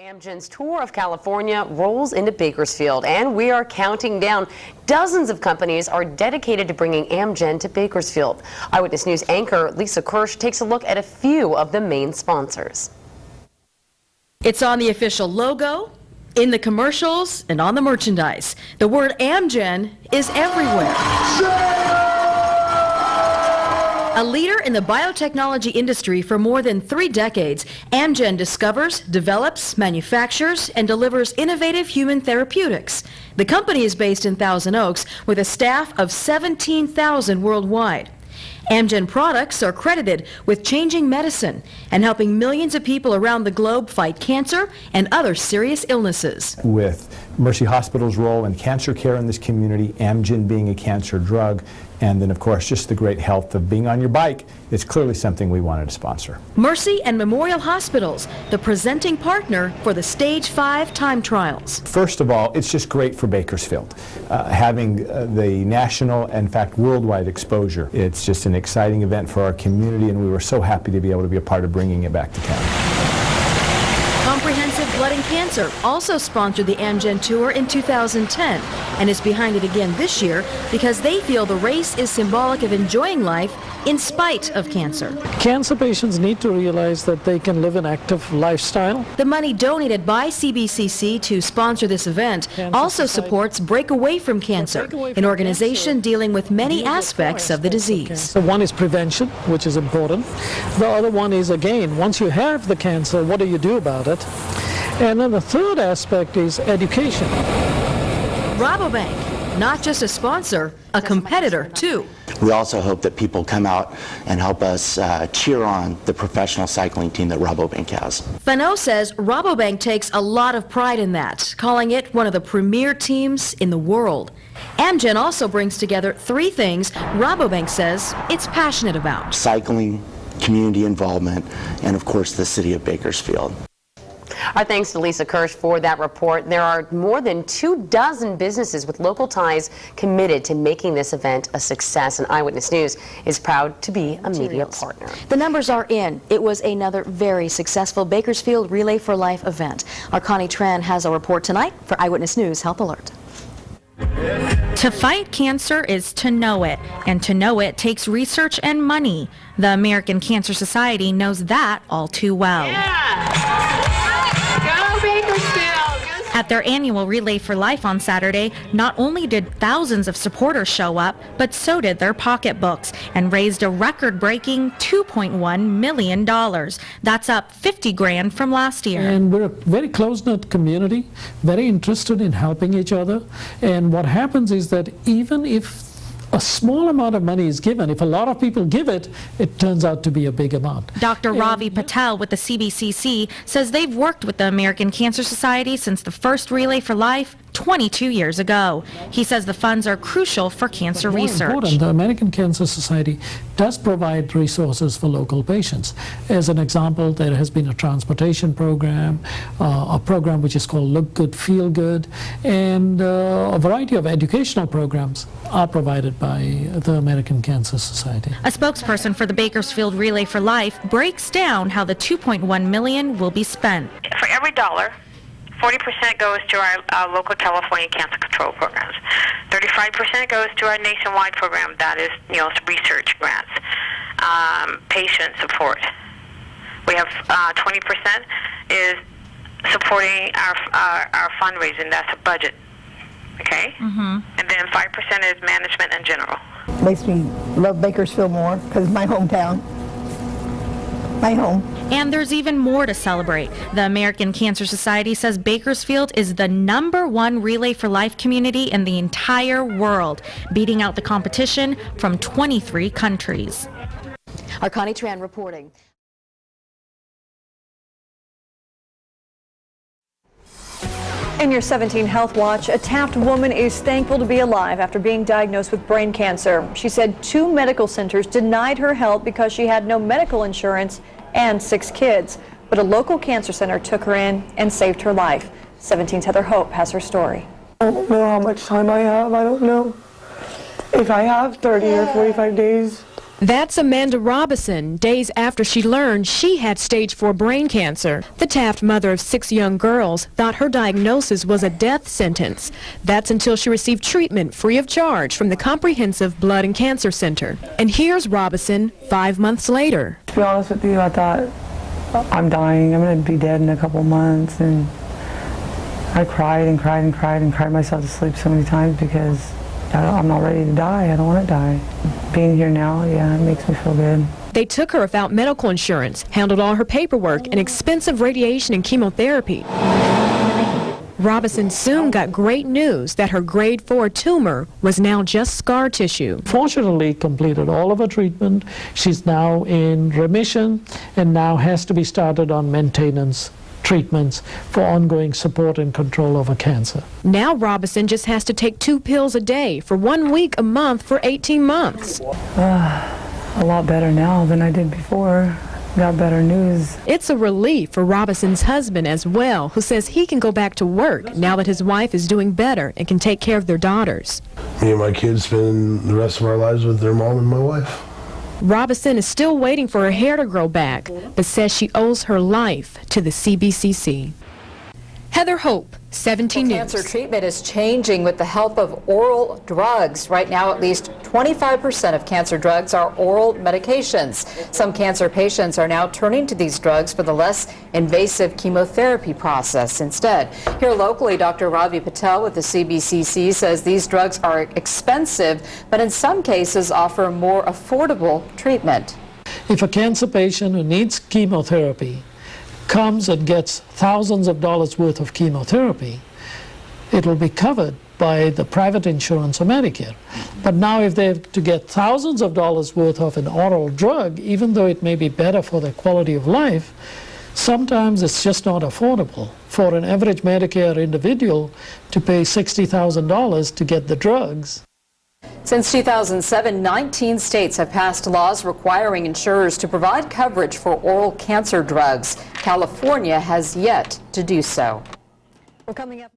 Amgen's tour of California rolls into Bakersfield, and we are counting down. Dozens of companies are dedicated to bringing Amgen to Bakersfield. Eyewitness News anchor Lisa Kirsch takes a look at a few of the main sponsors. It's on the official logo, in the commercials, and on the merchandise. The word Amgen is everywhere. A leader in the biotechnology industry for more than 3 decades, Amgen discovers, develops, manufactures, and delivers innovative human therapeutics. The company is based in Thousand Oaks with a staff of 17,000 worldwide. Amgen products are credited with changing medicine and helping millions of people around the globe fight cancer and other serious illnesses. With Mercy Hospital's role in cancer care in this community, Amgen being a cancer drug, and then of course just the great health of being on your bike, it's clearly something we wanted to sponsor. Mercy and Memorial Hospitals, the presenting partner for the Stage 5 time trials. First of all, it's just great for Bakersfield, having the national, in fact worldwide exposure. It's just an exciting event for our community, and we were so happy to be able to be a part of bringing it back to town. Comprehensive Blood and Cancer also sponsored the Amgen Tour in 2010 and is behind it again this year because they feel the race is symbolic of enjoying life in spite of cancer. Cancer patients need to realize that they can live an active lifestyle. The money donated by CBCC to sponsor this event also supports Break Away from Cancer, an organization dealing with many aspects of the disease. So one is prevention, which is important. The other one is, again, once you have the cancer, what do you do about it? And then the third aspect is education. Rabobank, not just a sponsor, a competitor too. We also hope that people come out and help us cheer on the professional cycling team that Rabobank has. Fano says Rabobank takes a lot of pride in that, calling it one of the premier teams in the world. Amgen also brings together 3 things Rabobank says it's passionate about: cycling, community involvement, and of course the city of Bakersfield. Our thanks to Lisa Kirsch for that report. There are more than 24 businesses with local ties committed to making this event a success, and Eyewitness News is proud to be a media partner. The numbers are in. It was another very successful Bakersfield Relay for Life event. Our Connie Tran has a report tonight for Eyewitness News Health Alert. To fight cancer is to know it, and to know it takes research and money. The American Cancer Society knows that all too well. At their annual Relay for Life on Saturday, not only did thousands of supporters show up, but so did their pocketbooks, and raised a record-breaking $2.1 million. That's up $50 grand from last year. And we're a very close-knit community, very interested in helping each other. And what happens is that even if a small amount of money is given, if a lot of people give it, it turns out to be a big amount. Dr. Ravi Patel with the CBCC says they've worked with the American Cancer Society since the first Relay for Life 22 years ago. He says the funds are crucial for cancer research. The American Cancer Society does provide resources for local patients. As an example, there has been a transportation program, a program which is called Look Good, Feel Good, and a variety of educational programs are provided by the American Cancer Society. A spokesperson for the Bakersfield Relay for Life breaks down how the $2.1 million will be spent. For every dollar, 40% goes to our local California cancer control programs. 35% goes to our nationwide program, that is, research grants, patient support. We have 20% is supporting our fundraising. That's a budget. Okay? And then 5% is management in general. Makes me love Bakersfield more because it's my hometown. My home. And there's even more to celebrate. The American Cancer Society says Bakersfield is the #1 Relay for Life community in the entire world, beating out the competition from 23 countries. Our Connie Tran reporting. In your 17 Health Watch, a Taft woman is thankful to be alive after being diagnosed with brain cancer. She said 2 medical centers denied her help because she had no medical insurance and 6 kids. But a local cancer center took her in and saved her life. 17's Heather Hope has her story. I don't know how much time I have. I don't know if I have 30 or 45 days. That's Amanda Robison, days after she learned she had stage 4 brain cancer. The Taft mother of 6 young girls thought her diagnosis was a death sentence. That's until she received treatment free of charge from the Comprehensive Blood and Cancer Center. And here's Robison 5 months later. To be honest with you, I thought, I'm dying, I'm going to be dead in a couple months, and I cried and cried and cried and cried myself to sleep so many times because I'm not ready to die. I don't want to die. Being here now, yeah, it makes me feel good. They took her without medical insurance, handled all her paperwork and expensive radiation and chemotherapy. Robison soon got great news that her grade 4 tumor was now just scar tissue. Fortunately, completed all of her treatment. She's now in remission and now has to be started on maintenance treatments for ongoing support and control over cancer. Now Robison just has to take 2 pills a day for 1 week a month for 18 months. A lot better now than I did before. Got better news. It's a relief for Robison's husband as well, who says he can go back to work now that his wife is doing better and can take care of their daughters. Me and my kids spend the rest of our lives with their mom and my wife. Robison is still waiting for her hair to grow back, but says she owes her life to the CBCC. Heather Hope, 17 News. Cancer treatment is changing with the help of oral drugs. Right now, at least 25% of cancer drugs are oral medications. Some cancer patients are now turning to these drugs for the less invasive chemotherapy process instead. Here locally, Dr. Ravi Patel with the CBCC says these drugs are expensive, but in some cases offer more affordable treatment. If a cancer patient who needs chemotherapy comes and gets thousands of dollars worth of chemotherapy, it will be covered by the private insurance or Medicare. But now if they have to get thousands of dollars worth of an oral drug, even though it may be better for their quality of life, sometimes it's just not affordable for an average Medicare individual to pay $60,000 to get the drugs. Since 2007, 19 states have passed laws requiring insurers to provide coverage for oral cancer drugs. California has yet to do so. Well, coming up